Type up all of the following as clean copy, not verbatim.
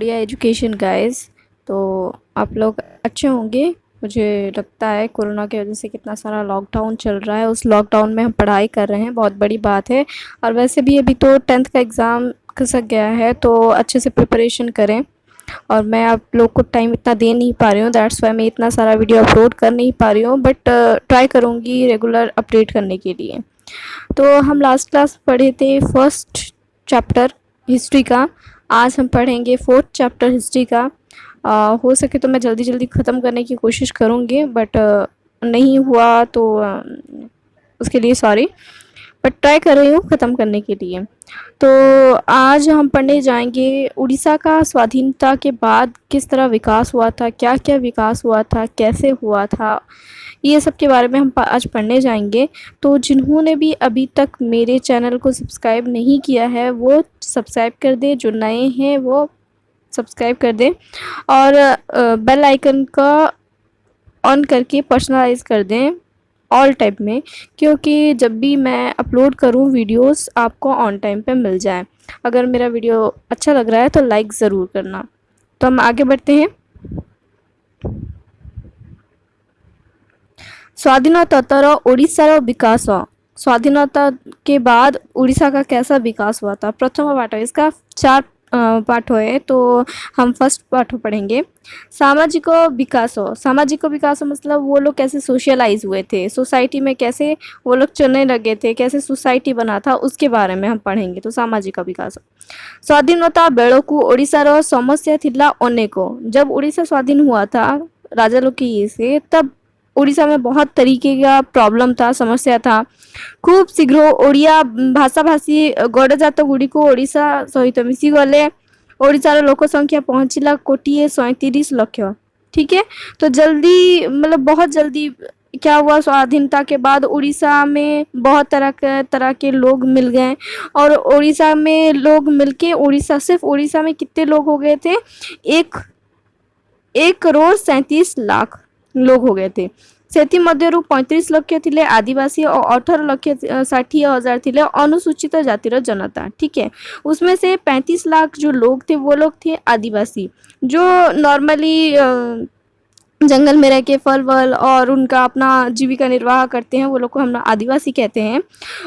बढ़िया education guys. तो आप लोग अच्छे होंगे। मुझे लगता है कोरोना की वजह से कितना सारा लॉकडाउन चल रहा है, उस लॉकडाउन में हम पढ़ाई कर रहे हैं, बहुत बड़ी बात है। और वैसे भी अभी तो 10th का एग्ज़ाम खिसक गया है, तो अच्छे से प्रिपरेशन करें। और मैं आप लोग को टाइम इतना दे नहीं पा रही हूँ, दैट्स वाई मैं इतना सारा वीडियो अपलोड कर नहीं पा रही हूँ, बट ट्राई करूँगी रेगुलर अपडेट करने के लिए। तो हम लास्ट क्लास पढ़े थे फर्स्ट चैप्टर हिस्ट्री का। आज हम पढ़ेंगे फोर्थ चैप्टर हिस्ट्री का। हो सके तो मैं जल्दी जल्दी ख़त्म करने की कोशिश करूँगी, बट नहीं हुआ तो उसके लिए सॉरी, बट ट्राई कर रही हूँ ख़त्म करने के लिए। तो आज हम पढ़ने जाएंगे उड़ीसा का स्वाधीनता के बाद किस तरह विकास हुआ था, क्या क्या विकास हुआ था, कैसे हुआ था, ये सब के बारे में हम आज पढ़ने जाएंगे। तो जिन्होंने भी अभी तक मेरे चैनल को सब्सक्राइब नहीं किया है वो सब्सक्राइब कर दें, जो नए हैं वो सब्सक्राइब कर दें, और बेल आइकन का ऑन करके पर्सनलाइज कर दें ऑल टाइप में, क्योंकि जब भी मैं अपलोड करूं वीडियोस आपको ऑन टाइम पे मिल जाए। अगर मेरा वीडियो अच्छा लग रहा है तो लाइक ज़रूर करना। तो हम आगे बढ़ते हैं। स्वाधीनोत्तर ओडिशार विकास। स्वाधीनता के बाद उड़ीसा का कैसा विकास हुआ था। प्रथम पाठ है, इसका 4 पाठ है, तो हम फर्स्ट पाठ पढ़ेंगे। सामाजिक विकास। सामाजिक विकास मतलब वो लोग कैसे सोशलाइज हुए थे, सोसाइटी में कैसे वो लोग चलने लगे थे, कैसे सोसाइटी बना था, उसके बारे में हम पढ़ेंगे। तो सामाजिक विकास। स्वाधीनता बेलकू ओडिशार समस्या थिला अनेको। जब उड़ीसा स्वाधीन हुआ था राजा लोग की ये से, तब उड़ीसा में बहुत तरीके का प्रॉब्लम था, समस्या था। खूब शीघ्र ओडिया भाषाभाषी गड़जात गुड़िक ओडिशा सहित मिसी गले। ओडिशार लोक संख्या पहुँचला 1,37,00,000। ठीक है, तो जल्दी मतलब बहुत जल्दी क्या हुआ, स्वाधीनता के बाद उड़ीसा में बहुत तरह के लोग मिल गए। और उड़ीसा में लोग मिलके उड़ीसा, सिर्फ उड़ीसा में कितने लोग हो गए थे, 1,37,00,000 लोग हो गए थे। सेथि मध्यरु 35 लाख थिले आदिवासी और 18,60,000 थिले अनुसूचित जातिर जनता। ठीक है, उसमें से 35 लाख जो लोग थे वो लोग थे आदिवासी, जो नॉर्मली जंगल में रह के फल वल और उनका अपना जीविका निर्वाह करते हैं, वो लोग को हम आदिवासी कहते हैं।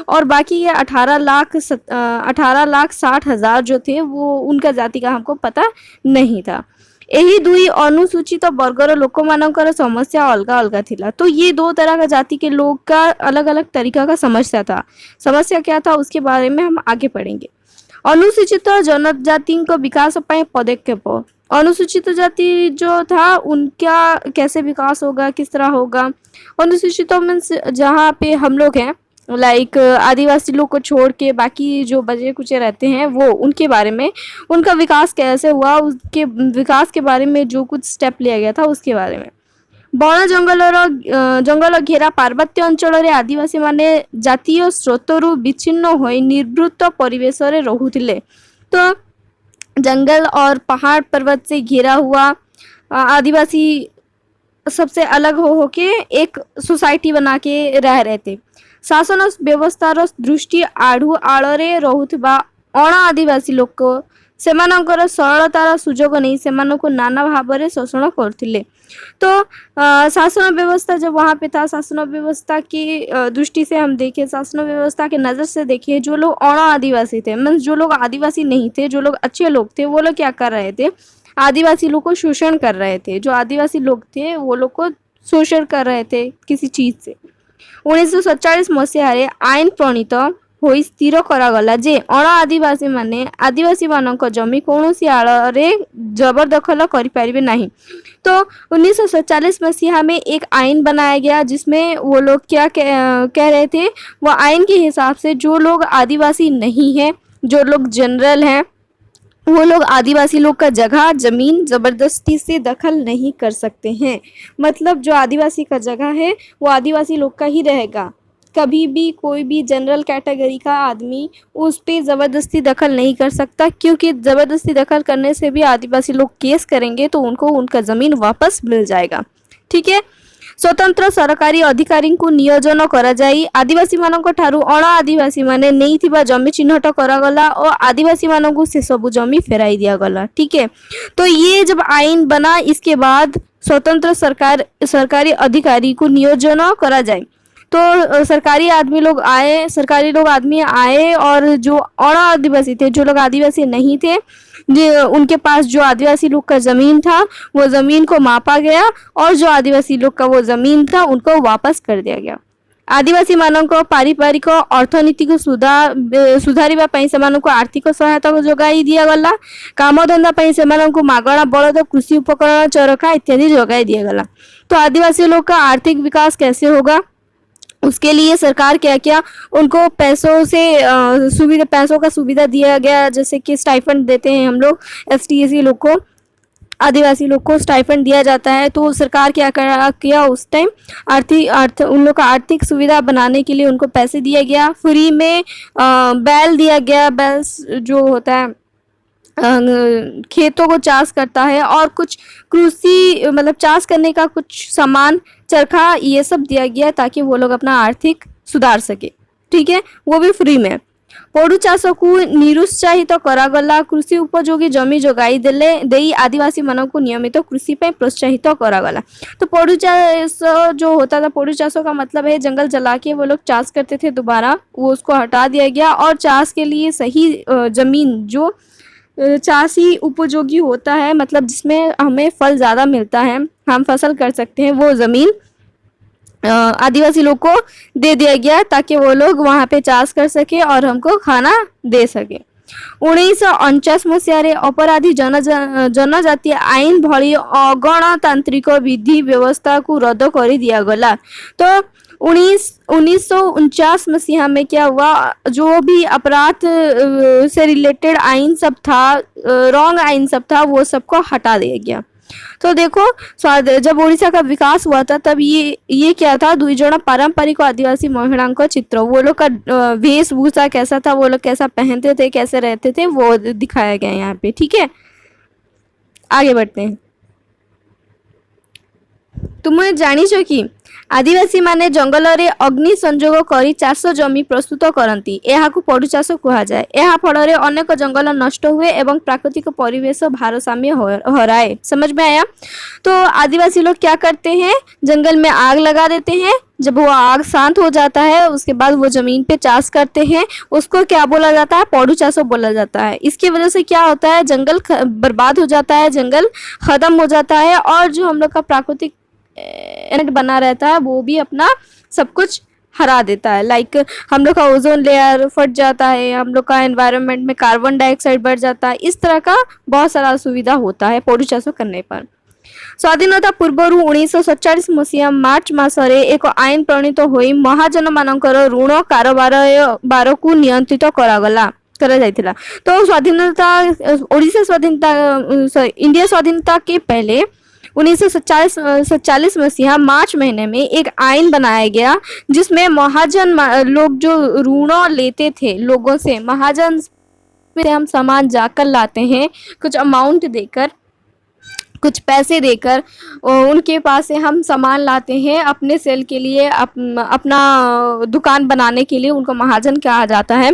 और बाकी ये 18,60,000 जो थे वो उनका जाति का हमको पता नहीं था। यही दुई अनुसूचित वर्गर लोक मानकर समस्या अलग अलग थिला। तो ये 2 तरह का जाति के लोग का अलग अलग तरीका का समस्या था। समस्या क्या था उसके बारे में हम आगे पढ़ेंगे। अनुसूचित जनजाति को विकास पाए पदक्षेप। अनुसूचित जाति जो था उनका कैसे विकास होगा, किस तरह होगा। अनुसूचित मीन्स जहाँ पे हम लोग हैं, लाइक आदिवासी लोग को छोड़ के बाकी जो बचे कुचे रहते हैं, वो उनके बारे में, उनका विकास कैसे हुआ, उसके विकास के बारे में जो कुछ स्टेप लिया गया था उसके बारे में। बण जंगल घेरा पार्वत्य अंचल आदिवासी माने जातीय स्रोतरु विच्छिन्न होई निर्भृत परिवेश रे रहुथिले। तो जंगल और पहाड़ पर्वत से घिरा हुआ आदिवासी सबसे अलग हो के एक सोसाइटी बना के रह रहे थे। शासन व्यवस्थार दृष्टि आढ़ु आड़े रहुथिबा अण आदिवासी लोक सेमानंकर सरलतार सुजोग नहीं सेमानको नाना भाव शोषण करथिले। तो शासन व्यवस्था जब वहाँ पे था, शासन व्यवस्था की दृष्टि से हम देखें, शासन व्यवस्था के नज़र से देखें, जो लोग अण आदिवासी थे, मीन्स जो लोग आदिवासी नहीं थे, जो लोग अच्छे लोग थे, वो लोग क्या कर रहे थे, आदिवासी लोग को शोषण कर रहे थे। जो आदिवासी लोग थे वो लोग को शोषण कर रहे थे किसी चीज़ से। 1947 मसीह आईन प्रणीत हो स्थिर करागला जे अण आदिवासी माने आदिवासी मानक जमी कौनसी आड़े जबरदखल करिपारिबे नहीं। तो 1947 मसीहा में एक आईन बनाया गया जिसमें वो लोग क्या कह रहे थे, वो आईन के हिसाब से जो लोग आदिवासी नहीं हैं, जो लोग जनरल हैं, वो लोग आदिवासी लोग का जगह जमीन ज़बरदस्ती से दखल नहीं कर सकते हैं। मतलब जो आदिवासी का जगह है वो आदिवासी लोग का ही रहेगा। कभी भी कोई भी जनरल कैटेगरी का आदमी उस पर ज़बरदस्ती दखल नहीं कर सकता, क्योंकि ज़बरदस्ती दखल करने से भी आदिवासी लोग केस करेंगे तो उनको उनका ज़मीन वापस मिल जाएगा। ठीक है, स्वतंत्र सरकारी अधिकारी को नियोजन करा जाई आदिवासी मानक ठारू अण आदिवासी माने नैथिबा जमी चिन्हट करागला और आदिवासी मानक से सब जमी फेराई दिया गला। ठीक है, तो ये जब आईन बना इसके बाद स्वतंत्र सरकारी अधिकारी को नियोजन करा जाए तो सरकारी लोग आदमी आए और जो अण आदिवासी थे, जो लोग आदिवासी नहीं थे, जो उनके पास जो आदिवासी लोग का जमीन था वो जमीन को मापा गया और जो आदिवासी लोग का वो जमीन था उनको वापस कर दिया गया। आदिवासी मानक पारिवारिक अर्थनीति को सुधारिबा पई सेमानकु आर्थिक सहायता को जोगाई दिया गला। काम धंदा पई सेमानकु मागणा बलद कृषि उपकरण चरखा इत्यादि जोगाई दिया गला। तो आदिवासी लोग का आर्थिक विकास कैसे होगा, उसके लिए सरकार क्या क्या उनको पैसों का सुविधा दिया गया, जैसे कि स्टाइफंड देते हैं हम लोग एसटीएसी लोग को, आदिवासी लोग को स्टाइफंड दिया जाता है। तो सरकार क्या किया उस टाइम उन लोग का आर्थिक सुविधा बनाने के लिए उनको पैसे दिया गया। फ्री में बैल दिया गया। बैल जो होता है खेतों को चाष करता है और कुछ कृषि मतलब चाष करने का कुछ सामान चरखा ये सब दिया गया ताकि वो लोग अपना आर्थिक सुधार सके। ठीक है, वो भी फ्री में। पड़ू चाष को निरुत्साहित करागला। कृषि उपयोगी जमी जोगाई देई आदिवासी मानव को नियमित कृषि पे प्रोत्साहित करागला। तो पड़ू चाष जो होता था, पड़ू चाषों का मतलब है जंगल जला के वो लोग चाष करते थे, दोबारा वो उसको हटा दिया गया और चाष के लिए सही जमीन जो चाषी उपयोगी होता है, मतलब जिसमें हमें फल ज़्यादा मिलता है, हम फसल कर सकते हैं, वो ज़मीन आदिवासी लोग को दे दिया गया ताकि वो लोग वहाँ पे चाष कर सके और हमको खाना दे सके। 1949 मसीह अपराधी जनजातीय आईन भली अगणतांत्रिक विधि व्यवस्था को रद्द कर दिया गला। तो 1949 मसीहा में क्या हुआ, जो भी अपराध से रिलेटेड आइन सब था, रॉन्ग आइन सब था, वो सबको हटा दिया गया। तो देखो जब उड़ीसा का विकास हुआ था तब ये क्या था, दुई जन पारंपरिक आदिवासी महिलाओं का चित्र, वो लोग का वेशभूषा कैसा था, वो लोग कैसा पहनते थे, कैसे रहते थे, वो दिखाया गया यहाँ पे। ठीक है, आगे बढ़ते हैं। तुम्हें जानिछ कि आदिवासी माने जंगल रे अग्नि संजोग करी चाष जमी प्रस्तुत करती, यह पड़ू चाष कहा जाए। यह फल अनेक जंगल नष्ट हुए एवं प्राकृतिक परिवेश भारसाम्य हराए। समझ में आया? तो आदिवासी लोग क्या करते हैं, जंगल में आग लगा देते हैं, जब वो आग शांत हो जाता है उसके बाद वो जमीन पे चाष करते हैं, उसको क्या बोला जाता है, पड़ू चाष बोला जाता है। इसकी वजह से क्या होता है, जंगल बर्बाद हो जाता है, जंगल खत्म हो जाता है और जो हम लोग का प्राकृतिक बना रहता है वो भी अपना सब कुछ हरा देता है। लाइक हम लोग का ओजोन लेयर फट जाता है, हम लोग का एनवायरनमेंट में कार्बन डाइऑक्साइड बढ़ जाता है, इस तरह का बहुत सारा सुविधा होता है पड़ू चाष करने पर। स्वाधीनता पूर्व 1947 मसीहा मार्च मासरे एक आईन प्रणीत होई महाजन मानकर ऋण कारोबार को नियंत्रित करा जाइथिला। तो स्वाधीनता ओडिशा स्वाधीनता इंडिया स्वाधीनता के पहले 1947 मसीहा मार्च महीने में एक आईन बनाया गया जिसमें महाजन लोग जो ऋण लेते थे लोगों से, महाजन से हम सामान जाकर लाते हैं कुछ अमाउंट देकर, कुछ पैसे देकर उनके पास से हम सामान लाते हैं अपने सेल के लिए, अपना दुकान बनाने के लिए, उनको महाजन कहा जाता है।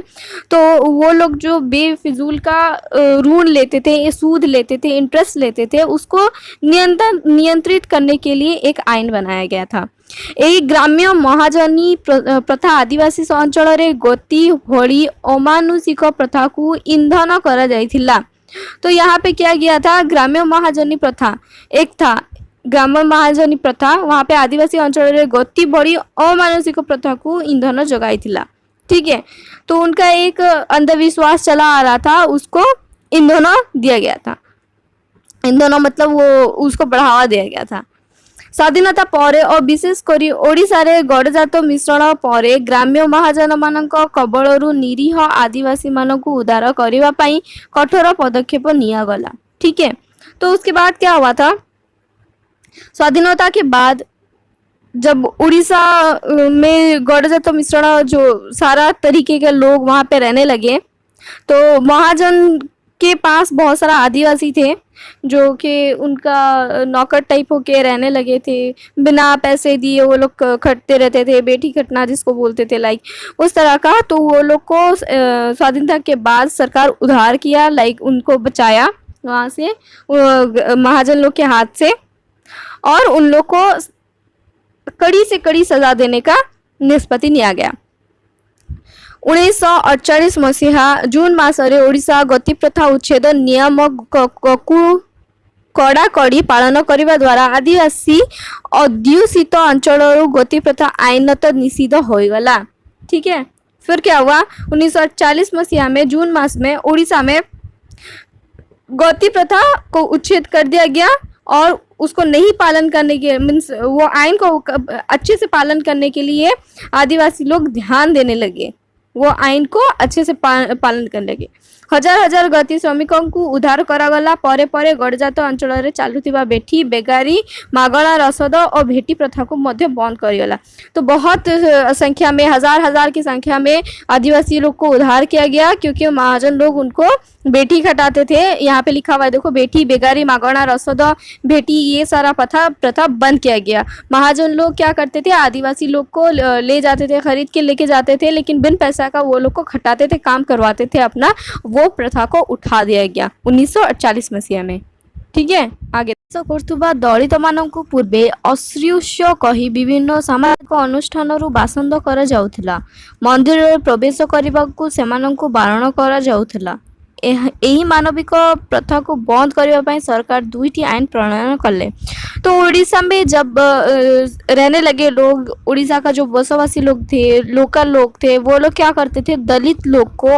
तो वो लोग जो बेफिजूल का ऋण लेते थे, सूद लेते थे, इंटरेस्ट लेते थे, उसको नियंत्रित करने के लिए एक आईन बनाया गया था। यही ग्राम्य महाजनी प्रथा आदिवासी अंचल में गति भली अमानुषिक प्रथा को ईंधन करा जाइथिला। तो यहाँ पे क्या किया था, ग्राम्य महाजनी प्रथा एक था, ग्राम्य महाजनी प्रथा वहाँ पे आदिवासी अंचल में गति बड़ी अमानुषिक प्रथा को ईंधन जगाई थिला। ठीक है, तो उनका एक अंधविश्वास चला आ रहा था, उसको ईंधन दिया गया था। ईंधन मतलब वो उसको बढ़ावा दिया गया था। स्वाधीनता परे और विशेष करी ओडिशा रे गडजात मिश्रण परे ग्राम्य महाजन मानक कबलरू निरीह आदिवासी मानक उद्धार करने पाई कठोर पदक्षेप निया गला। ठीक है, तो उसके बाद क्या हुआ था, स्वाधीनता के बाद जब उड़ीसा में गडजात मिश्रण जो सारा तरीके के लोग वहाँ पे रहने लगे, तो महाजन के पास बहुत सारा आदिवासी थे जो कि उनका नौकर टाइप होके रहने लगे थे, बिना पैसे दिए वो लोग खटते रहते थे, बेटी खटना जिसको बोलते थे, लाइक उस तरह का। तो वो लोग को स्वाधीनता के बाद सरकार उद्धार किया, लाइक उनको बचाया वहाँ से महाजन लोग के हाथ से, और उन लोग को कड़ी से कड़ी सजा देने का निष्पत्ति लिया गया। 1948 मसीहा जून मासरे ओडिशा गति प्रथा उच्छेद नियम को कड़ाकड़ी पालन करने द्वारा आदिवासी अध्युषित अंचल गति प्रथा आईनत निषिद्ध हो गला। ठीक है, फिर क्या हुआ, 1948 मसीहा में जून मास में उड़ीसा में गति प्रथा को उच्छेद कर दिया गया, और उसको नहीं पालन करने के मीन्स वो आइन को अच्छे से पालन करने के लिए आदिवासी लोग ध्यान देने लगे, वो आइन को अच्छे से पालन करने लगे। हजार हजार गति श्रमिकों को उद्धार करागला। परे परे गड़जात अंचल में चलुवा बेठी बेगारी मागणा रसद और भेटी प्रथा को मध्य बंद करगला। तो बहुत संख्या में, हजार हजार की संख्या में आदिवासी लोग को उद्धार किया गया, क्योंकि महाजन लोग उनको बेटी खटाते थे। यहाँ पे लिखा हुआ है देखो, बेटी बेगारी मागणा रसद भेटी, ये सारा प्रथा बंद किया गया। महाजन लोग क्या करते थे, आदिवासी लोग को ले जाते थे, खरीद के लेके जाते थे, लेकिन बिन पैसा का वो लोग को खटाते थे, काम करवाते थे अपना, वो प्रथा को उठा दिया गया 1948 मसीहा में। ठीक है, आगे କରୁଥିବା ଦଳିତମାନଙ୍କୁ ପୂର୍ବେ ଅସ୍ପୃଶ୍ୟ କହି ବିଭିନ୍ନ ସାମାଜିକ ଅନୁଷ୍ଠାନରୁ ବାସନ୍ଦ କରାଯାଉଥିଲା। ମନ୍ଦିରରେ ପ୍ରବେଶ କରିବାକୁ ସେମାନଙ୍କୁ ବାରଣ କରାଯାଉଥିଲା। यही मानविक प्रथा को बंद करने ପାଇଁ सरकार 2टी आईन प्रणयन कले। तो उड़ीसा में जब रहने लगे लोग, उड़ीसा का जो बसवासी लोग थे, लोकल लोग थे, वो लोग क्या करते थे, दलित लोग को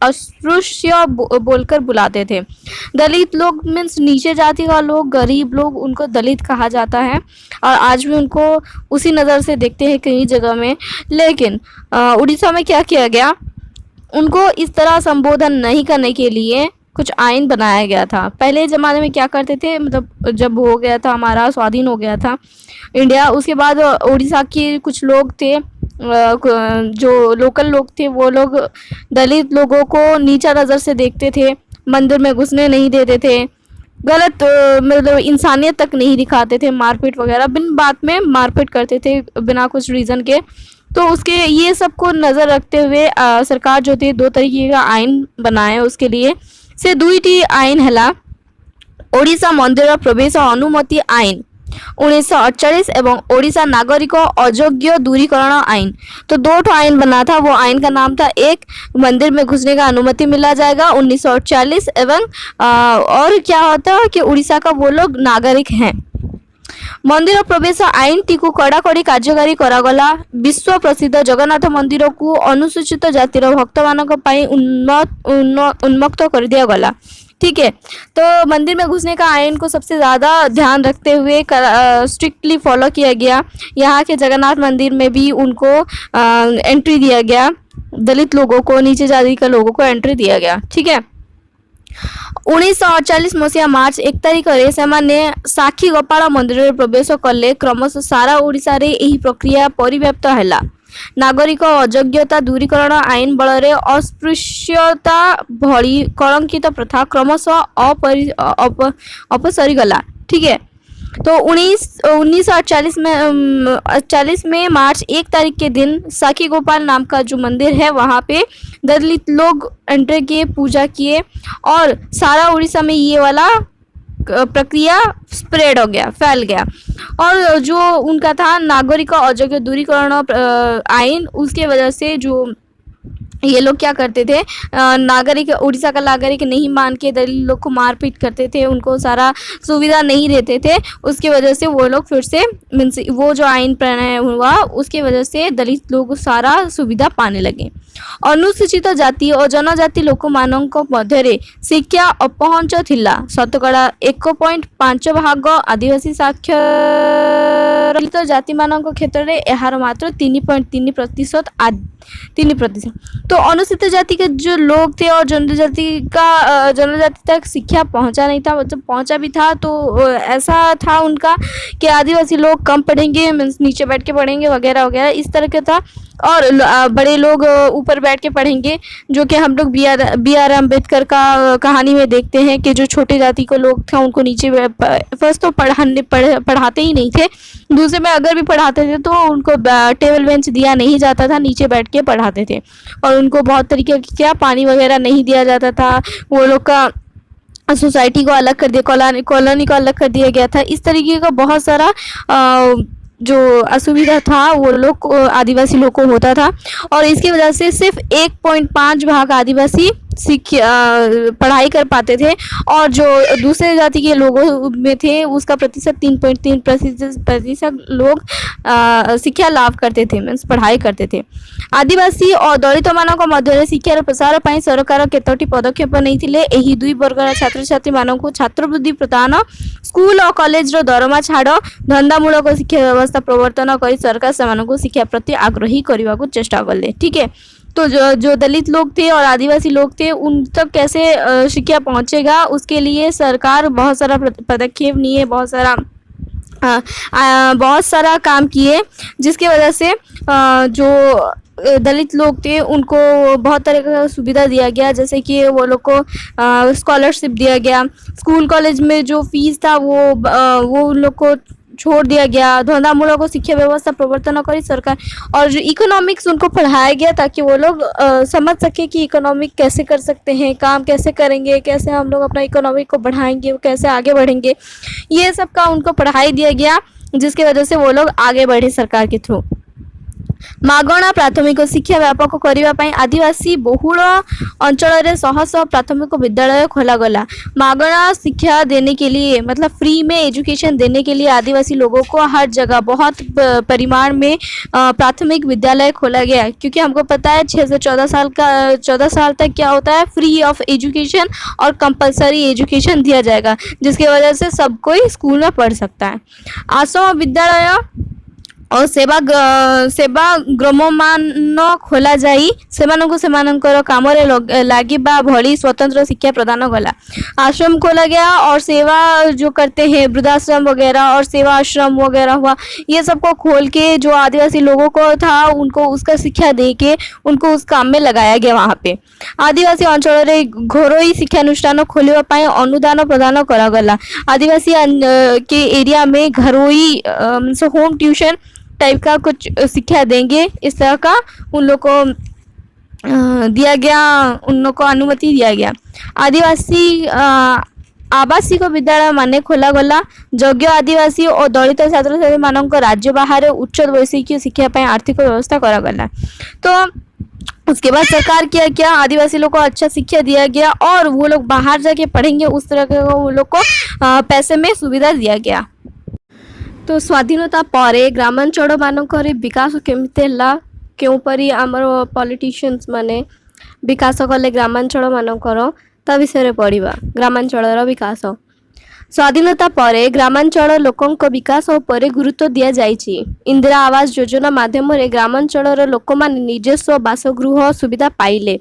अस्पृश्य बोलकर बुलाते थे। दलित लोग मीन्स नीचे जाति का लोग, गरीब लोग, उनको दलित कहा जाता है, और आज भी उनको उसी नज़र से देखते हैं कई जगह में। लेकिन उड़ीसा में क्या किया गया, उनको इस तरह संबोधन नहीं करने के लिए कुछ आइन बनाया गया था। पहले ज़माने में क्या करते थे, मतलब जब हो गया था हमारा स्वाधीन हो गया था इंडिया, उसके बाद उड़ीसा के कुछ लोग थे, जो लोकल लोग थे, वो लोग दलित लोगों को नीचा नज़र से देखते थे, मंदिर में घुसने नहीं देते थे, गलत मतलब इंसानियत तक नहीं दिखाते थे, मारपीट वगैरह बिन बात में मारपीट करते थे बिना कुछ रीज़न के। तो उसके ये सब को नज़र रखते हुए सरकार जो थी 2 तरीके का आइन बनाए। उसके लिए से 2टी आइन है ओडिशा मंदिर प्रवेश अनुमति आइन 1948 एवं ओडिशा नागरिक अयोग्य दूरीकरण आइन। तो 2 आइन बना था। वो आइन का नाम था, एक मंदिर में घुसने का अनुमति मिला जाएगा 1948 एवं और क्या होता है कि उड़ीसा का वो लोग नागरिक हैं। मंदिर प्रवेश आईन टी को कड़ाकड़ी कार्यकारी करागला। विश्व प्रसिद्ध जगन्नाथ मंदिर को अनुसूचित जातिर भक्त मानक उन्मुक्त कर दिया गला। ठीक है, तो मंदिर में घुसने का आयन को सबसे ज़्यादा ध्यान रखते हुए स्ट्रिक्टली फॉलो किया गया। यहाँ के जगन्नाथ मंदिर में भी उनको एंट्री दिया गया, दलित लोगों को, नीचे जाति के लोगों को एंट्री दिया गया। ठीक है, 1948 मसीहा मार्च 1 तारिख रे सेमाने साखी गोपाल मंदिर में प्रवेश कले। क्रमशः सारा ओडिशा रे यही प्रक्रिया परिव्याप्त हैला। नागरिक अयोग्यता दूरीकरण आईन बल रे अस्पृश्यता भली कलंकित प्रथा क्रमशः अपसरी गला। ठीक है, तो 1948 में मार्च 1 तारीख के दिन साखी गोपाल नाम का जो मंदिर है वहाँ पे दलित लोग एंटर किए, पूजा किए, और सारा उड़ीसा में ये वाला प्रक्रिया स्प्रेड हो गया, फैल गया। और जो उनका था नागरिक अयोग्य दूरीकरण आइन, उसके वजह से जो ये लोग क्या करते थे, नागरिक, उड़ीसा का नागरिक नहीं मान के दलित लोग को मारपीट करते थे, उनको सारा सुविधा नहीं देते थे। उसकी वजह से वो लोग फिर से मीन्स वो जो आइन प्रणयन हुआ उसके वजह से दलित लोग सारा सुविधा पाने लगे। अनुसूचित जाति और जनजाति लोक मानक मध्य शिक्षा अपहंच थिला। शतकड़ा 1.5 भाग आदिवासी साक्षर जाति मानक क्षेत्र में यार मात्र 3.3% 3%। तो अनुसूचित जाति के जो लोग थे और जनजाति तक शिक्षा पहुंचा नहीं था, जब पहुंचा भी था तो ऐसा था उनका कि आदिवासी लोग कम पढ़ेंगे, नीचे बैठ के पढ़ेंगे वगैरह वगैरह, इस तरह का था। बड़े लोग ऊपर बैठ के पढ़ेंगे, जो कि हम लोग बी आर अम्बेडकर का कहानी में देखते हैं कि जो छोटे जाति को लोग थे उनको नीचे फर्स्ट तो पढ़ाते ही नहीं थे, दूसरे में अगर भी पढ़ाते थे तो उनको टेबल बेंच दिया नहीं जाता था, नीचे बैठ के पढ़ाते थे और उनको बहुत तरीके की क्या पानी वगैरह नहीं दिया जाता था, वो लोग का सोसाइटी को अलग कर दिया, कॉलोनी को अलग कर दिया गया था। इस तरीके का बहुत सारा जो असुविधा था वो लोग आदिवासी लोग को होता था और इसकी वजह से सिर्फ 1.5 भाग आदिवासी पढ़ाई कर पाते थे और जो दूसरे जाति के लोगों में थे उसका प्रतिशत 3.3% लोग शिक्षा लाभ करते थे, मीन्स पढ़ाई करते थे। आदिवासी और दलित मानक मध्य शिक्षार प्रसार पर सरकार केतोटी पदक्षेप नहीं एही दुई वर्गर छात्र छात्री मानक छात्रवृत्ति प्रदान, स्कूल और कॉलेज रो दरमा छाड़, धंदामूलक शिक्षा व्यवस्था प्रवर्तन कर सरकार से शिक्षा प्रति आग्रही करने को चेष्टा कले। ठीक है, तो जो दलित लोग थे और आदिवासी लोग थे उन तक कैसे शिक्षा पहुंचेगा उसके लिए सरकार बहुत सारा पदक्षेप लिए, बहुत सारा काम किए, जिसकी वजह से जो दलित लोग थे उनको बहुत तरह का सुविधा दिया गया, जैसे कि वो लोग को स्कॉलरशिप दिया गया, स्कूल कॉलेज में जो फीस था वो उन लोग को छोड़ दिया गया, धंधामूलक को शिक्षा व्यवस्था प्रवर्तन करी सरकार, और जो इकोनॉमिक्स उनको पढ़ाया गया ताकि वो लोग समझ सके कि इकोनॉमिक कैसे कर सकते हैं, काम कैसे करेंगे, कैसे हम लोग अपना इकोनॉमिक को बढ़ाएंगे, कैसे आगे बढ़ेंगे, ये सब का उनको पढ़ाई दिया गया, जिसकी वजह से वो लोग आगे बढ़े सरकार के थ्रू। मागणा प्राथमिक शिक्षा व्यापक करने आदिवासी बहुल अंचल शह शह प्राथमिक विद्यालय खोला गला। मागणा शिक्षा देने के लिए मतलब फ्री में एजुकेशन देने के लिए आदिवासी लोगों को हर जगह बहुत परिमाण में प्राथमिक विद्यालय खोला गया, क्योंकि हमको पता है 6 से 14 साल तक क्या होता है, फ्री ऑफ एजुकेशन और कंपलसरी एजुकेशन दिया जाएगा, जिसकी वजह से सब कोई स्कूल में पढ़ सकता है। आश्रम विद्यालय और सेवा ग्राममान खोला जाई सेमानंको सेमानंकर काम लगी भली स्वतंत्र शिक्षा प्रदान गला। आश्रम खोला गया और सेवा जो करते हैं वृद्धाश्रम वगैरह और सेवा आश्रम वगैरह हुआ, ये सबको खोल के जो आदिवासी लोगों को था उनको उसका शिक्षा दे के उनको उस काम में लगाया गया। वहाँ पे आदिवासी अंचल घरोई शिक्षानुष्ठान खोलने अनुदान प्रदान करागला। आदिवासी के एरिया में घरोई होम ट्यूशन टाइप का कुछ शिक्षा देंगे, इस तरह का उन लोग को दिया गया, उन लोग को अनुमति दिया गया। आदिवासी आवासिक विद्यालय माने खोला गला। योग्य आदिवासी और दलित छात्र छात्री मानक राज्य बाहर उच्च वैषयिक शिक्षा पर आर्थिक व्यवस्था करागला। तो उसके बाद सरकार क्या आदिवासी लोग को अच्छा शिक्षा दिया गया और वो लोग बाहर जाके पढ़ेंगे, उस तरह के वो लोग को पैसे में सुविधा दिया गया। तो स्वाधीनता परे ग्रामांचल मानकर विकास केमिति हैला, क्योंपरि आमर पॉलिटिशियंस माने विकास कले ग्रामांचल मानकर ता विषय पढ़िबा। ग्रामांचल विकास स्वाधीनता परे ग्रामांचल लोकंक विकास उपरे गुरुत्व दिया जाइछि। इंदिरा आवास योजना माध्यम रे ग्रामांचल लोक माने निजस्व बासगृह सुविधा पाइले।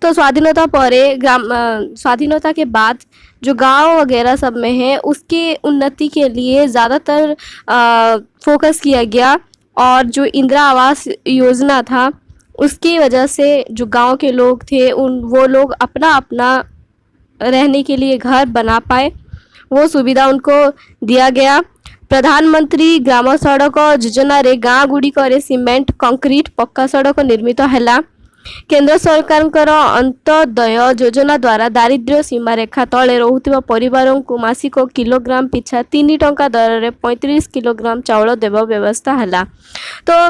तो स्वाधीनता परे स्वाधीनता के बाद जो गांव वगैरह सब में है उसके उन्नति के लिए ज़्यादातर फोकस किया गया, और जो इंदिरा आवास योजना था उसकी वजह से जो गांव के लोग थे वो लोग अपना अपना रहने के लिए घर बना पाए, वो सुविधा उनको दिया गया। प्रधानमंत्री ग्राम सड़क योजना रे गाँ गुड़िक सीमेंट कंक्रीट पक्का सड़क निर्मित हैला। केंद्र सरकार अंत्योदय योजना द्वारा दारिद्र्य सीमा रेखा तले रोहुथिबा परिवारों को मासिक किलोग्राम पिछा 3 टंका दर रे 35 किलोग्राम चावल देवा व्यवस्था हैला। तो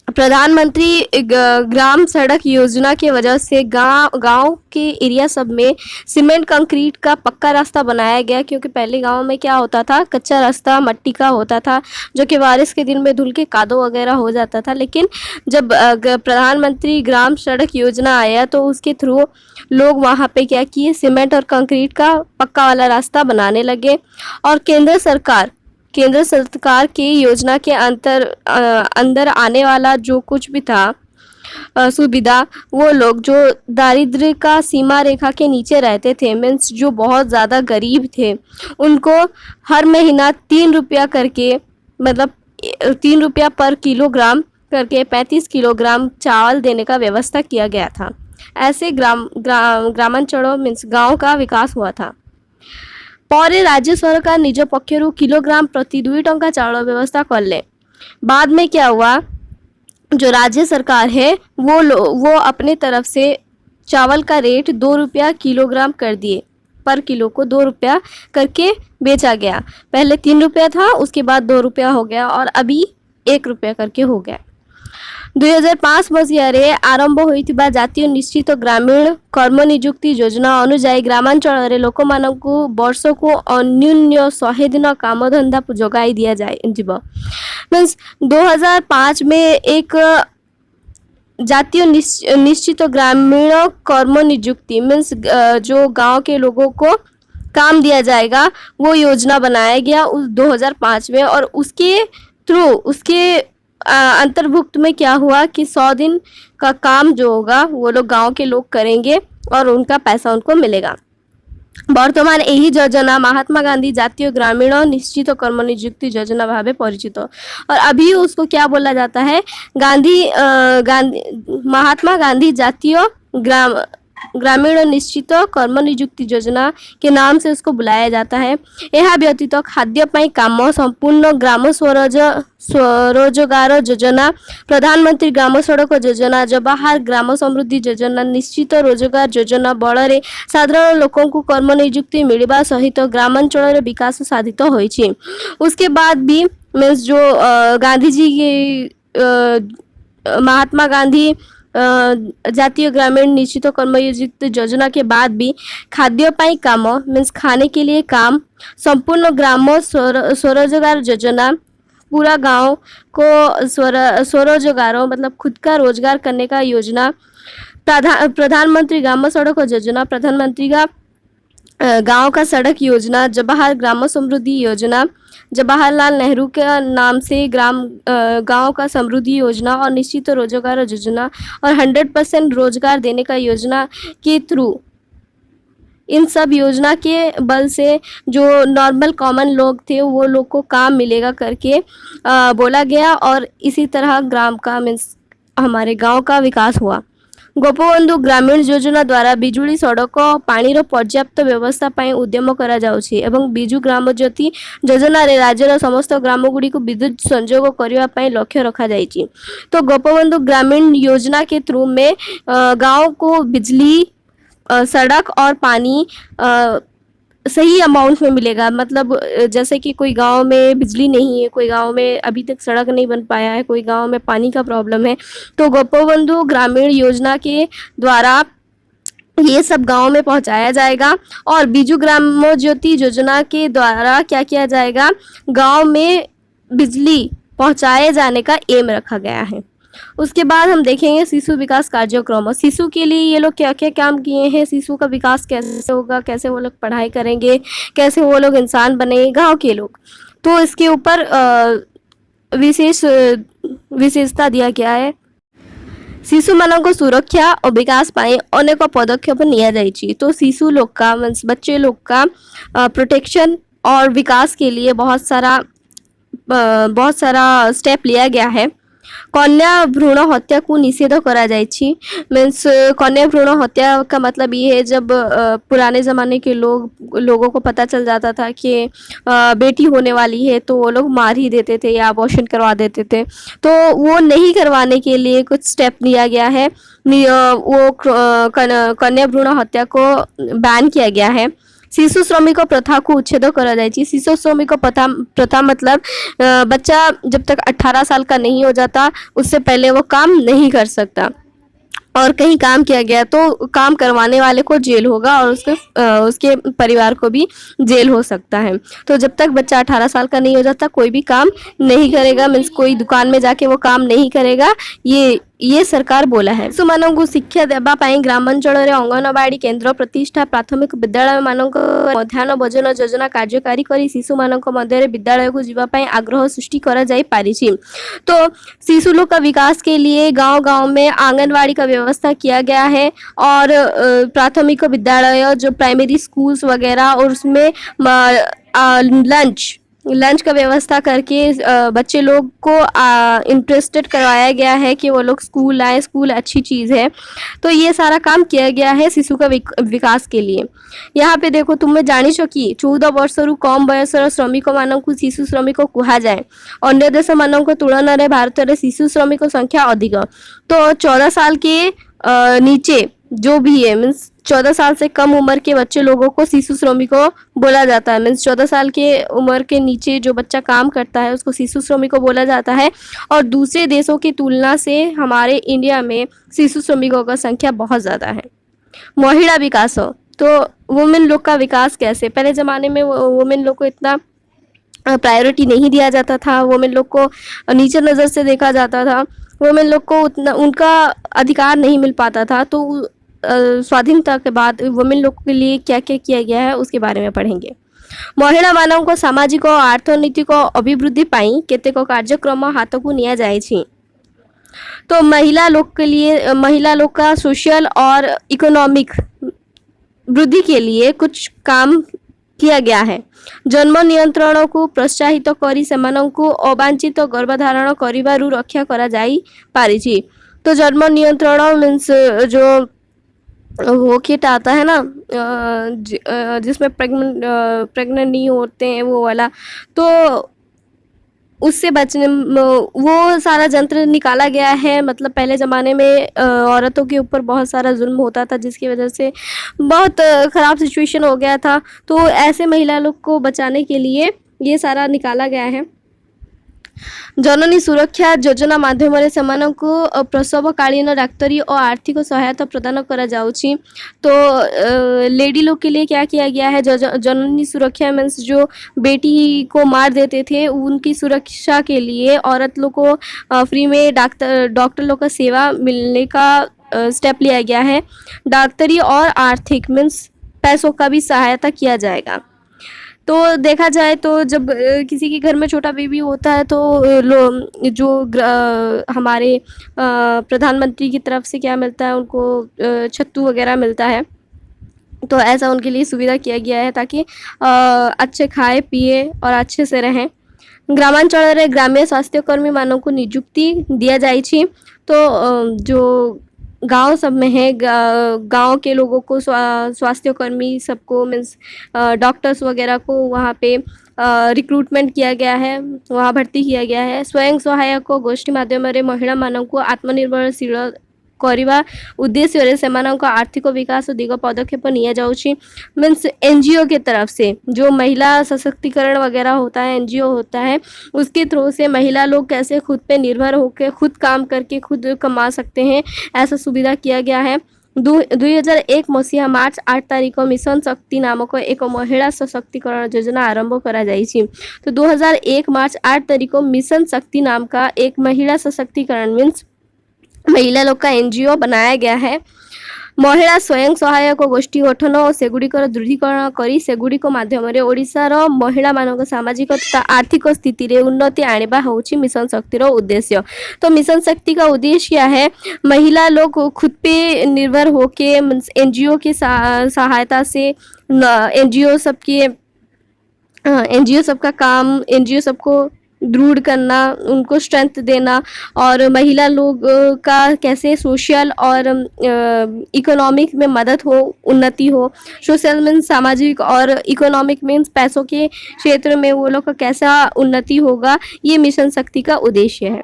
प्रधानमंत्री ग्राम सड़क योजना की वजह से गांव के एरिया सब में सीमेंट कंक्रीट का पक्का रास्ता बनाया गया, क्योंकि पहले गांव में क्या होता था, कच्चा रास्ता मट्टी का होता था जो कि बारिश के दिन में धुल के कादो वगैरह हो जाता था। लेकिन जब प्रधानमंत्री ग्राम सड़क योजना आया तो उसके थ्रू लोग वहाँ पे क्या किए, सीमेंट और कंक्रीट का पक्का वाला रास्ता बनाने लगे। और केंद्र सरकार की योजना के अंदर आने वाला जो कुछ भी था सुविधा, वो लोग जो दारिद्र्य का सीमा रेखा के नीचे रहते थे, मीन्स जो बहुत ज़्यादा गरीब थे, उनको हर महीना 3 रुपया करके मतलब 3 रुपया पर किलोग्राम करके 35 किलोग्राम चावल देने का व्यवस्था किया गया था। ऐसे ग्रामांचलों मीन्स गांव का विकास हुआ था। पर राज्य सरकार निज पक्षरु किलोग्राम प्रति 2 टंका चावल व्यवस्था कर ले। बाद में क्या हुआ, जो राज्य सरकार है वो अपने तरफ से चावल का रेट 2 रुपया किलोग्राम कर दिए। पर किलो को 2 रुपया करके बेचा गया। पहले 3 रुपया था, उसके बाद 2 रुपया हो गया और अभी 1 रुपया करके हो गया। 2005 मसीहारे आरंभ होइतिबा जातीय निश्चित ग्रामीण कर्म नियुक्ति योजना अनुसार ग्रामांचल लोक मानकु वर्ष को अन्यून्य 100 दिन काम धंदा जोगाई दिया जाए मीन्स 2005 में एक जातीय निश्चित ग्रामीण कर्म नियुक्ति मीन्स जो गांव के लोगों को काम दिया जाएगा वो योजना बनाया गया उस 2005 में। और उसके थ्रू उसके अंतर्भुक्त में क्या हुआ कि 100 दिन का काम जो होगा वो लोग गांव के लोग करेंगे और उनका पैसा उनको मिलेगा। वर्तमान यही योजना महात्मा गांधी जातीय ग्रामीण निश्चित कर्म नियुक्ति योजना भावे परिचित। और अभी उसको क्या बोला जाता है, महात्मा गांधी जातीय ग्रामीण निश्चित कर्म नियुक्ति योजना के नाम से उसको बुलाया जाता है। यह व्यतीत खाद्य पाई काम संपूर्ण ग्राम स्वरोजगार योजना, प्रधानमंत्री ग्राम सड़क योजना, जवाहर ग्राम समृद्धि योजना, निश्चित रोजगार योजना बल साधारण लोकों को कर्म नियुक्ति मिलवा सहित ग्रामांचल विकास साधित होइछि। उसके बाद भी मीन्स जो गांधी जी के महात्मा गांधी जातीय ग्रामीण निश्चित कर्मयुक्त योजना के बाद भी खाद्य पाई काम मीन्स खाने के लिए काम, संपूर्ण ग्राम स्वरोजगार योजना, पूरा गांव को स्वरोजगार मतलब खुद का रोजगार करने का योजना, प्रधानमंत्री ग्राम सड़क योजना, प्रधानमंत्री का गांव का सड़क योजना, जवाहर ग्राम समृद्धि योजना, जवाहरलाल नेहरू के नाम से गांव का समृद्धि योजना और निश्चित रोजगार योजना और 100% रोजगार देने का योजना के थ्रू इन सब योजना के बल से जो नॉर्मल कॉमन लोग थे वो लोग को काम मिलेगा करके बोला गया। और इसी तरह ग्राम का मीन्स हमारे गांव का विकास हुआ। गोपबंधु ग्रामीण योजना द्वारा बिजुली सड़क पानी पर्याप्त व्यवस्था पाई उद्यम करा जाउछि एवं बिजु ग्राम ज्योति योजना रे राज्यर समस्त ग्राम गुड़ी को विद्युत संयोग करने पाई लक्ष्य रखा जाइछि। तो गोपबंधु ग्रामीण योजना के थ्रू में गांव को बिजली सड़क और पानी सही अमाउंट में मिलेगा। मतलब जैसे कि कोई गांव में बिजली नहीं है, कोई गांव में अभी तक सड़क नहीं बन पाया है, कोई गांव में पानी का प्रॉब्लम है, तो गोपबंधु ग्रामीण योजना के द्वारा ये सब गांव में पहुंचाया जाएगा। और बिजु ग्राम ज्योति योजना के द्वारा क्या किया जाएगा, गांव में बिजली पहुंचाए जाने का एम रखा गया है। उसके बाद हम देखेंगे शिशु विकास कार्यक्रम। शिशु के लिए ये लोग क्या क्या काम किए हैं, शिशु का विकास कैसे होगा, कैसे वो लोग पढ़ाई करेंगे, कैसे वो लोग इंसान बनेंगे गांव के लोग, तो इसके ऊपर विशेषता दिया गया है। शिशु मानक सुरक्षा और विकास पाए अनेक पदक्षेप निया जाइछि। तो शिशु लोग का मीन्स बच्चे लोग का प्रोटेक्शन और विकास के लिए बहुत सारा स्टेप लिया गया है। कन्या भ्रूण हत्या को निषेध करा जाइछि। मीन्स कन्या भ्रूण हत्या का मतलब ये है जब पुराने ज़माने के लोगों को पता चल जाता था कि बेटी होने वाली है तो वो लोग मार ही देते थे या अबॉर्शन करवा देते थे। तो वो नहीं करवाने के लिए कुछ स्टेप लिया गया है। वो कन्या भ्रूण हत्या को बैन किया गया है। शिशु श्रमिक प्रथा को उच्छेद करा जाए। शिशु श्रमिक प्रथा मतलब बच्चा जब तक 18 साल का नहीं हो जाता उससे पहले वो काम नहीं कर सकता, और कहीं काम किया गया तो काम करवाने वाले को जेल होगा और उसके परिवार को भी जेल हो सकता है। तो जब तक बच्चा 18 साल का नहीं हो जाता कोई भी काम नहीं करेगा, मीन्स कोई दुकान में जाके वो काम नहीं करेगा, ये सरकार बोला है। शिशु मानक को शिक्षा देबा पाई ग्रामांचल रे अंगनवाड़ी केंद्र प्रतिष्ठा, प्राथमिक विद्यालय मानक मध्याह्न भोजन योजना कार्यकारी करी शिशु मानक मध्य विद्यालय को जीवा पाई आग्रह सृष्टि करा जाई पारिछि। तो शिशु लोग का विकास के लिए गांव-गांव में आंगनवाड़ी का व्यवस्था किया गया है और प्राथमिक विद्यालय जो प्राइमरी स्कूल्स वगैरह और उसमें लंच का व्यवस्था करके बच्चे लोग को इंटरेस्टेड करवाया गया है कि वो लोग स्कूल आए, स्कूल अच्छी चीज़ है। तो ये सारा काम किया गया है शिशु का विकास के लिए। यहाँ पे देखो, तुमେ ଜାଣିଛ କି 14 ବର୍ଷରୁ କମ୍ ବୟସର ଶ୍ରମିକମାନଙ୍କୁ ଶିଶୁ ଶ୍ରମିକ କୁହାଯାଏ। ଅନ୍ୟ ଦେଶମାନଙ୍କ ତୁଳନାରେ ଭାରତରେ ଶିशु श्रमिक संख्या अधिक। तो 14 साल के नीचे जो भी है, मीन्स 14 साल से कम उम्र के बच्चे लोगों को शिशु श्रमिकों बोला जाता है। मीन्स 14 साल के उम्र के नीचे जो बच्चा काम करता है उसको शिशु श्रमिकों बोला जाता है। और दूसरे देशों की तुलना से हमारे इंडिया में शिशु श्रमिकों का संख्या बहुत ज़्यादा है। महिला विकास हो तो वुमेन लोग का विकास कैसे, पहले ज़माने में वुमेन लोग को इतना प्रायोरिटी नहीं दिया जाता था, वुमेन लोग को नीचे नज़र से देखा जाता था, वुमेन लोग को उतना उनका अधिकार नहीं मिल पाता था। तो स्वाधीनता के बाद वुमेन लोग के लिए क्या क्या किया गया है उसके बारे में पढ़ेंगे। महिला ମାନଙ୍କୁ ସାମାଜିକ ଓ ଅର୍ଥନୈତିକ ଅଭିବୃଦ୍ଧି ପାଇଁ କେତେକ କାର୍ଯ୍ୟକ୍ରମ ହାତକୁ ନିଆଯାଇଛି। तो महिला लोग के लिए, महिला लोग का सोशल और इकोनॉमिक वृद्धि के लिए कुछ काम किया गया है। जन्म नियंत्रण को प्रोत्साहित करी सेमानंकु अवांछित गर्भधारण करिबारु रक्षा करा जाई पारिछि। तो जन्म नियंत्रण मीन्स जो वो किट आता है ना, जिसमें प्रेग्नेंट नहीं होते हैं वो वाला, तो उससे बचने वो सारा यंत्र निकाला गया है। मतलब पहले ज़माने में औरतों के ऊपर बहुत सारा जुल्म होता था जिसकी वजह से बहुत ख़राब सिचुएशन हो गया था। तो ऐसे महिला लोग को बचाने के लिए ये सारा निकाला गया है। जननी सुरक्षा योजना माध्यम सेमानंकु प्रसवकालीन डाक्तरी और आर्थिक सहायता प्रदान करा जाउछि। तो लेडी लोग के लिए क्या किया गया है, जननी सुरक्षा मीन्स जो बेटी को मार देते थे उनकी सुरक्षा के लिए औरत लोग को फ्री में डॉक्टर लोग का सेवा मिलने का स्टेप लिया गया है। डॉक्टरी और आर्थिक मीन्स पैसों का भी सहायता किया जाएगा। तो देखा जाए तो जब किसी के घर में छोटा बेबी होता है तो जो हमारे प्रधानमंत्री की तरफ से क्या मिलता है, उनको छत्तू वगैरह मिलता है। तो ऐसा उनके लिए सुविधा किया गया है ताकि अच्छे खाए पिए और अच्छे से रहें। ग्रामांचल रे ग्राम्य स्वास्थ्यकर्मी मानों को नियुक्ति दिया जाइछि। तो जो गांव सब में है, गांव के लोगों को स्वास्थ्यकर्मी सबको मीन्स डॉक्टर्स वगैरह को वहाँ पे रिक्रूटमेंट किया गया है, वहाँ भर्ती किया गया है। स्वयं सहायक गोष्ठी माध्यम रे महिला मानक आत्मनिर्भरशील करवा उद्देश्य से आर्थिक विकास दिग पदक्षेप निया जाउछि। मीन्स एनजीओ के तरफ से जो महिला सशक्तिकरण वगैरह होता है, एनजीओ होता है, उसके थ्रू से महिला लोग कैसे खुद पे निर्भर होकर खुद काम करके खुद कमा सकते हैं, ऐसा सुविधा किया गया है। 2001 मसीहा मार्च 8 तारीख को मिशन शक्ति नामक एक महिला सशक्तिकरण योजना आरंभ करा जाइछि। तो 2001 मार्च 8 तारीख को मिशन शक्ति नाम का एक महिला सशक्तिकरण मीन्स महिला लोग का एनजीओ बनाया गया है। महिला स्वयं सहायक गोष्ठी गठन और सेगुड़िकर दृढ़ीकरण करी सेगुड़िक माध्यम ओडिशार महिला मानक सामाजिक तथा आर्थिक स्थिति रे उन्नति आनिबा होउछि मिशन शक्तिर उद्देश्य। तो मिशन शक्ति का उद्देश्य क्या है, महिला लोग खुद पे निर्भर होके एनजीओ की सहायता से एनजीओ सबका काम, एनजीओ सबको दृढ़ करना, उनको स्ट्रेंथ देना और महिला लोग का कैसे सोशल और इकोनॉमिक में मदद हो, उन्नति हो। सोशल मीन्स सामाजिक और इकोनॉमिक मीन्स पैसों के क्षेत्र में वो लोग का कैसा उन्नति होगा, ये मिशन शक्ति का उद्देश्य है।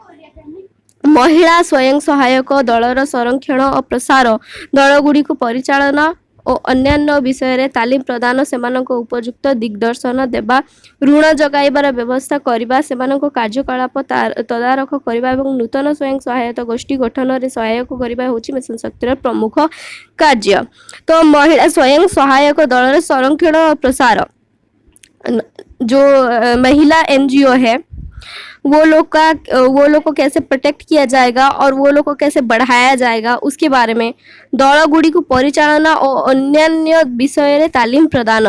महिला स्वयं सहायक दलर संरक्षण और प्रसार, दलगुड़ी को परिचालना और अन्यान्य विषय रे तालीम प्रदान, सेमानक उपयुक्त दिग्दर्शन देवा, ऋण जगाइबार व्यवस्था करबा, सेमानक कार्यकलाप तदारख करबा एवं नूतन स्वयं सहायता गोष्ठी गठन रे सहायक करबा होछि मिशन शक्तिर प्रमुख कार्य। तो महिला स्वयं सहायक दलर संरक्षण और प्रसार, जो महिला एनजीओ है वो लोग को कैसे प्रोटेक्ट किया जाएगा और वो लोग को कैसे बढ़ाया जाएगा उसके बारे में, दल गुड़ी को परिचालना और अन्य विषय रे तालीम प्रदान,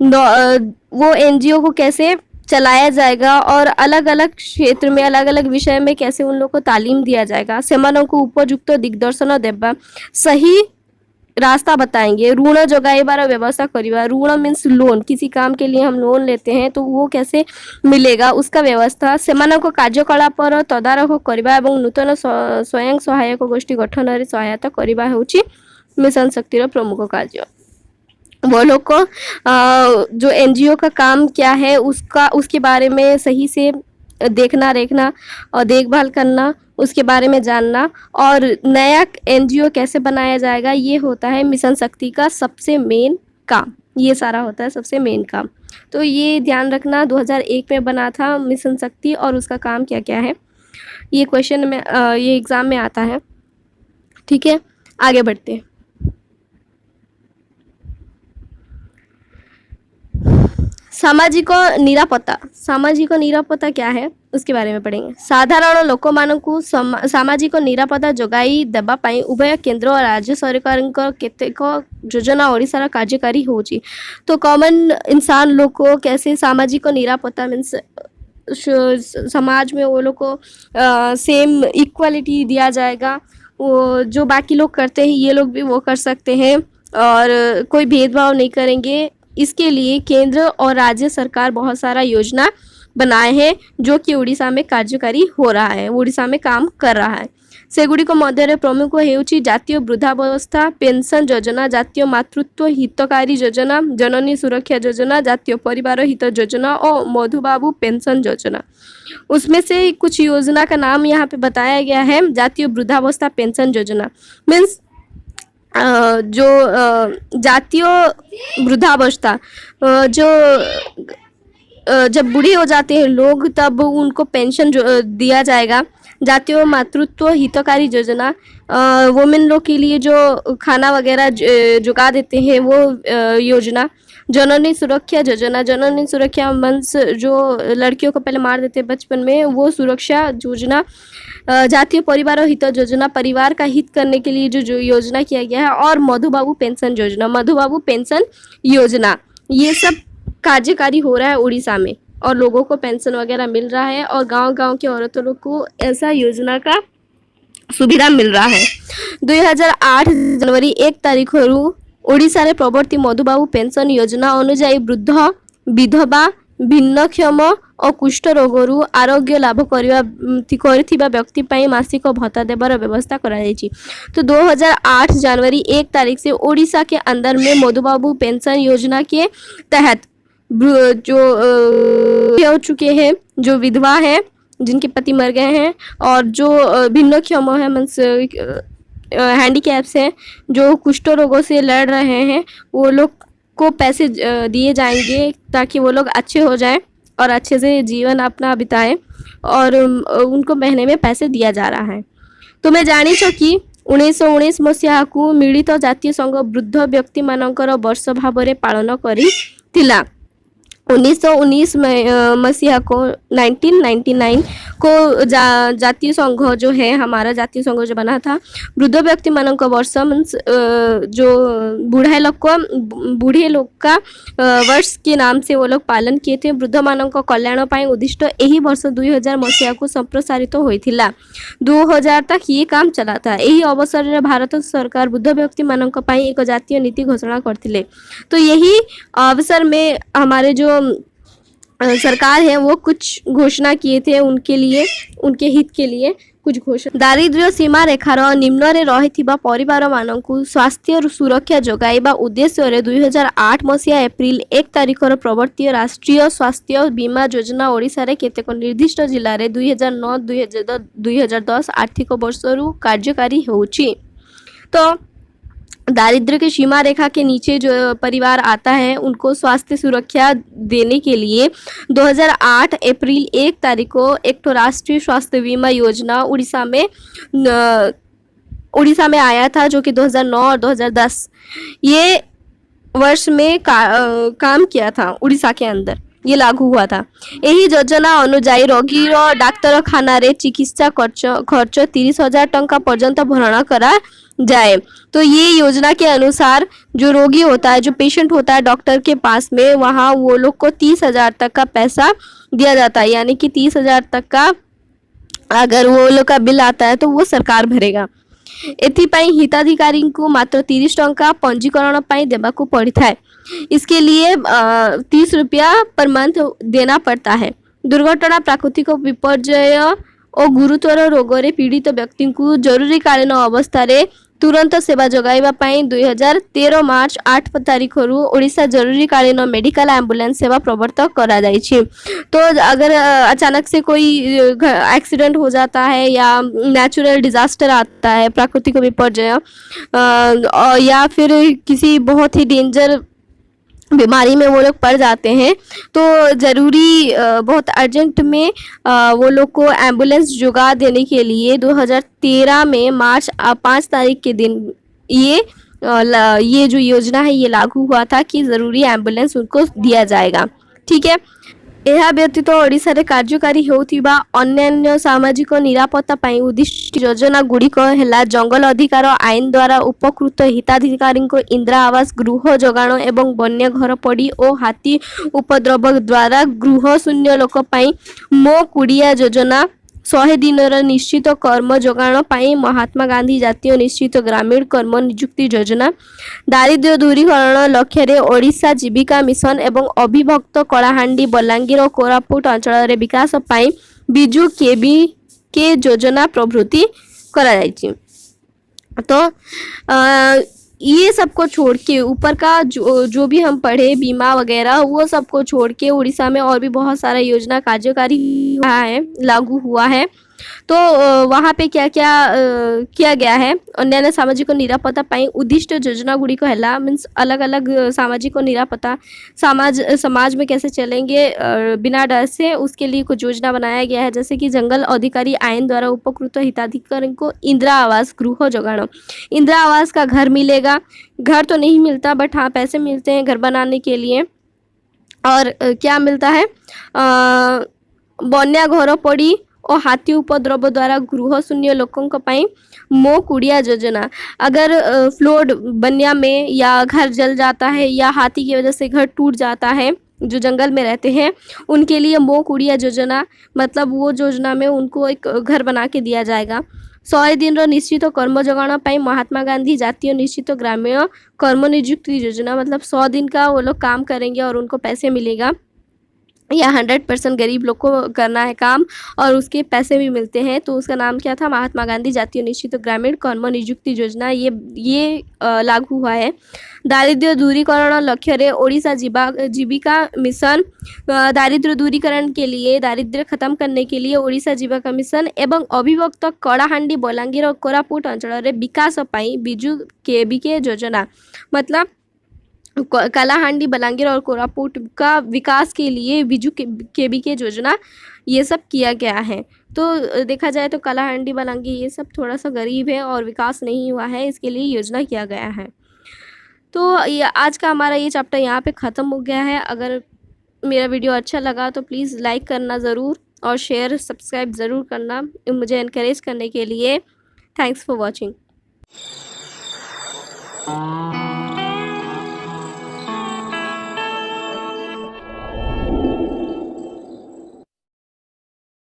वो एनजीओ को कैसे चलाया जाएगा और अलग अलग क्षेत्र में अलग अलग विषय में कैसे उन लोग को तालीम दिया जाएगा, सेमानों को उपयुक्त दिग्दर्शन देवा, सही रास्ता बताएंगे। ऋण जोगाइबार व्यवस्था करिबा, ऋण मीन्स लोन, किसी काम के लिए हम लोन लेते हैं तो वो कैसे मिलेगा उसका व्यवस्था, सेमानक कार्यकलापर तदारख करिबा एवं नूतन स्वयं सहायक गोष्ठी गठन रे सहायता करिबा हेउची मिशन शक्तिर प्रमुख कार्य। वो लोग को जो एनजीओ का काम क्या है उसका उसके बारे में सही से देखना रेखना और देखभाल करना, उसके बारे में जानना और नया एनजीओ कैसे बनाया जाएगा, ये होता है मिशन शक्ति का सबसे मेन काम। ये सारा होता है सबसे मेन काम। तो ये ध्यान रखना 2001 में बना था मिशन शक्ति और उसका काम क्या क्या है, ये क्वेश्चन में ये एग्ज़ाम में आता है। ठीक है, आगे बढ़ते हैं। सामाजिक निरापत्ता, सामाजिक निरापत्ता क्या है उसके बारे में पढ़ेंगे। साधारण लोक मानकु सामाजिक निरापत्ता जोगाई देबा पई उभय केंद्र और राज्य सरकार केतेक योजना ओडिशा कार्यकारी होची। तो कॉमन इंसान लोग को कैसे सामाजिक निरापत्ता मीन्स समाज में वो लोग को सेम इक्वालिटी दिया जाएगा, वो जो बाकी लोग करते हैं ये लोग भी वो कर सकते हैं और कोई भेदभाव नहीं करेंगे। इसके लिए केंद्र और राज्य सरकार बहुत सारा योजना बनाए हैं जो कि उड़ीसा में कार्यकारी हो रहा है, उड़ीसा में काम कर रहा है। सेगुड़ी को मध्य प्रमुख हेउची जातीय वृद्धावस्था पेंशन योजना, जातीय मातृत्व हितकारी योजना, जननी सुरक्षा योजना, जातीय परिवार हित योजना और मधुबाबू पेंशन योजना। उसमें से कुछ योजना का नाम यहाँ पे बताया गया है। जातीय वृद्धावस्था पेंशन योजना मीन्स जो जातीय वृद्धावस्था जो जब बूढ़े हो जाते हैं लोग तब उनको पेंशन दिया जाएगा। जातीय मातृत्व हितकारी योजना वुमेन लोग के लिए जो खाना वगैरह जुगा देते हैं वो योजना। जननी सुरक्षा योजना, जननी सुरक्षा मीन्स जो लड़कियों को पहले मार देते हैं बचपन में, वो सुरक्षा योजना। जातीय परिवार हित योजना, परिवार का हित करने के लिए जो योजना किया गया है। और मधुबाबू पेंशन योजना, मधुबाबू पेंशन योजना, ये सब कार्यकारी हो रहा है उड़ीसा में और लोगों को पेंशन वगैरह मिल रहा है और गांव-गांव के औरतों लोग को ऐसा योजना का सुविधा मिल रहा है। 2008 जनवरी 1 तारीख ओडिशा रे प्रवर्ती मधुबाबू पेंशन योजना अनुसार वृद्ध विधवा भिन्नक्षम और कुष्ठ रोगरू आरोग्य लाभ करिथिबा व्यक्ति पाई मासिक भत्ता देवार व्यवस्था करा जायछि। तो 2008 जनवरी 1 तारीख से ओडिशा के अंदर में मधुबाबू पेंशन योजना के तहत जो हो चुके हैं, जो विधवा है जिनके पति मर गए हैं और जो भिन्नक्षम है मीन्स हैंडीकैप्स हैं, जो कुष्ठ रोगों से लड़ रहे हैं, वो लोग को पैसे दिए जाएंगे ताकि वो लोग अच्छे हो जाएं और अच्छे से जीवन अपना बिताएं और उनको महीने में पैसे दिया जा रहा है। तो मैं जानी छो कि 1919 मसीहा को मिलित जातीय संघ वृद्ध व्यक्ति मानकर वर्ष भाव पालन करिथिला। 1919 मसीहा को 1999 को जातीय संघ जो है हमारा जातीय संघ जो बना था वृद्ध व्यक्ति मानक वर्ष मीन्स जो बूढ़े लोग का वर्ष के नाम से वो लोग पालन किए थे। वृद्ध मानक कल्याण पाई उद्दिष्ट यही वर्ष 2000 मसीहा को संप्रसारित होइथिला। 2000 तक ये काम चला था। यही अवसर में भारत सरकार वृद्ध व्यक्ति मानक पाई एक जातीय नीति घोषणा करथिले। तो यही अवसर में हमारे जो सरकार है वो कुछ घोषणा किए थे उनके लिए, उनके हित के लिए कुछ घोषणा। दारिद्र्य सीमा रेखार निम्न रे रहिथिबा परिवार मानकु स्वास्थ्य सुरक्षा जोगाइबा उद्देश्य रे 2008 मसीहा एप्रिल 1 तारिखर प्रवर्ती राष्ट्रीय स्वास्थ्य बीमा योजना ओडिशा रे केतेक निर्दिष्ट जिल्ला रे 2009-2010 आर्थिक वर्षरु कार्यकारी होउची। तो दारिद्र्य की सीमा रेखा के नीचे जो परिवार आता है उनको स्वास्थ्य सुरक्षा देने के लिए 2008 अप्रैल 1 तारीख को एक तो राष्ट्रीय स्वास्थ्य बीमा योजना उड़ीसा में आया था जो कि 2009 और 2010 ये वर्ष में काम किया था उड़ीसा के अंदर, ये लागू हुआ था। यही योजना अनुसार रोगी डाक्तर खाना रे चिकित्सा खर्च 30,000 टंका पर्यंत भरणा करा जाए। तो ये योजना के अनुसार जो रोगी होता है, जो पेशेंट होता है डॉक्टर के पास में, वहाँ वो लोग को 30,000 तक का पैसा दिया जाता है। यानी कि 30,000 तक का अगर वो लोग का बिल आता है तो वो सरकार भरेगा। एथिपाई हिताधिकारी को मात्र 30 टंका पंजीकरण पाई देबाकू पड़ता है। इसके लिए 30 रुपया पर मंथ देना पड़ता है। दुर्घटना, प्राकृतिक विपर्यय और गुरुतर रोगरे पीड़ित व्यक्ति को जरूरीकालीन अवस्था तुरंत सेवा जगाइबा पाई 2013 मार्च 8 तारीख ओडिशा जरूरीकालीन मेडिकल एम्बुलेंस सेवा प्रवर्तक करा जाइछि। तो अगर अचानक से कोई एक्सीडेंट हो जाता है या नेचुरल डिजास्टर आता है, प्राकृतिक विपर्यय या फिर किसी बहुत ही डेंजर बीमारी में वो लोग पड़ जाते हैं, तो ज़रूरी बहुत अर्जेंट में वो लोग को एम्बुलेंस जुगा देने के लिए 2013 में मार्च 5 तारीख के दिन ये जो योजना है ये लागू हुआ था कि ज़रूरी एम्बुलेंस उनको दिया जाएगा। ठीक है। यह व्यतीत ओडिशा रे कार्यकारी होउथिबा अन्यान्य सामाजिक निरापत्ता पाई उद्दिष्ट योजना गुड़िक है जंगल अधिकार आईन द्वारा उपकृत हिताधिकारी को इंदिरा आवास, गृह जगाण एवं वन्य घर पड़ी और हाथी उपद्रव द्वारा गृह शून्य लोक पाई मो कुड़िया योजना, 100 दिन निश्चित कर्म जगाण पाई महात्मा गांधी जातीय निश्चित ग्रामीण कर्म नियुक्ति योजना, दारिद्र्य दूरीकरण लक्ष्य रे ओडिशा जीविका मिशन एवं अविभक्त कलाहांडी, बलांगीर और कोरापुट अंचल रे विकास पाई बिजु केबी के योजना प्रभृति करा जायछि। तो ये सबको छोड़ के ऊपर का जो भी हम पढ़े बीमा वगैरह वो सबको छोड़ के उड़ीसा में और भी बहुत सारा योजना कार्यकारी हुआ है, लागू हुआ है। तो वहाँ पे क्या क्या किया गया है, अन्यान्य सामाजिक निरापत्ता पाई उद्दिष्ट योजना गुड़ी को है मीन्स अलग अलग सामाजिक निरापत्ता समाज में कैसे चलेंगे बिना डर से, उसके लिए कुछ योजना बनाया गया है। जैसे कि जंगल अधिकारी आईन द्वारा उपकृत हिताधिकारी को इंदिरा आवास, गृह जगाण, इंदिरा आवास का घर मिलेगा। घर तो नहीं मिलता बट हाँ पैसे मिलते हैं घर बनाने के लिए। और क्या मिलता है, वन्य घर पड़ी और हाथी उपद्रव द्वारा गृह शून्य लोगों को पाई मो कुड़िया योजना। अगर फ्लड बन्या में या घर जल जाता है या हाथी की वजह से घर टूट जाता है, जो जंगल में रहते हैं उनके लिए मो कुड़िया योजना, मतलब वो योजना में उनको एक घर बना के दिया जाएगा। 100 दिन निश्चित कर्म जगाण पाई महात्मा गांधी जातीय निश्चित ग्रामीण कर्म नियुक्ति योजना, मतलब 100 दिन का वो लोग काम करेंगे और उनको पैसे मिलेगा। या 100% गरीब लोग को करना है काम और उसके पैसे भी मिलते हैं। तो उसका नाम क्या था, महात्मा गांधी जातीय निश्चित ग्रामीण कर्म नियुक्ति योजना। ये लागू हुआ है। दारिद्र्य दूरीकरण लक्ष्य रे ओडिशा जीविका मिशन, दारिद्र्य दूरीकरण के लिए, दारिद्र्य खत्म करने के लिए ओडिशा जीविका मिशन एवं अविभक्त कलाहांडी, बलांगीर और कोरापुट अंचल रे विकास पाई बिजु केबीके योजना, मतलब कलाहांडी, बलांगीर और कोरापुट का विकास के लिए बिजू केबीके योजना ये सब किया गया है। तो देखा जाए तो कलाहांडी, बलांगीर ये सब थोड़ा सा गरीब है और विकास नहीं हुआ है, इसके लिए योजना किया गया है। तो ये आज का हमारा ये चैप्टर यहाँ पे ख़त्म हो गया है। अगर मेरा वीडियो अच्छा लगा तो प्लीज़ लाइक करना ज़रूर और शेयर सब्सक्राइब ज़रूर करना मुझे इनकरेज करने के लिए। Thanks for watching.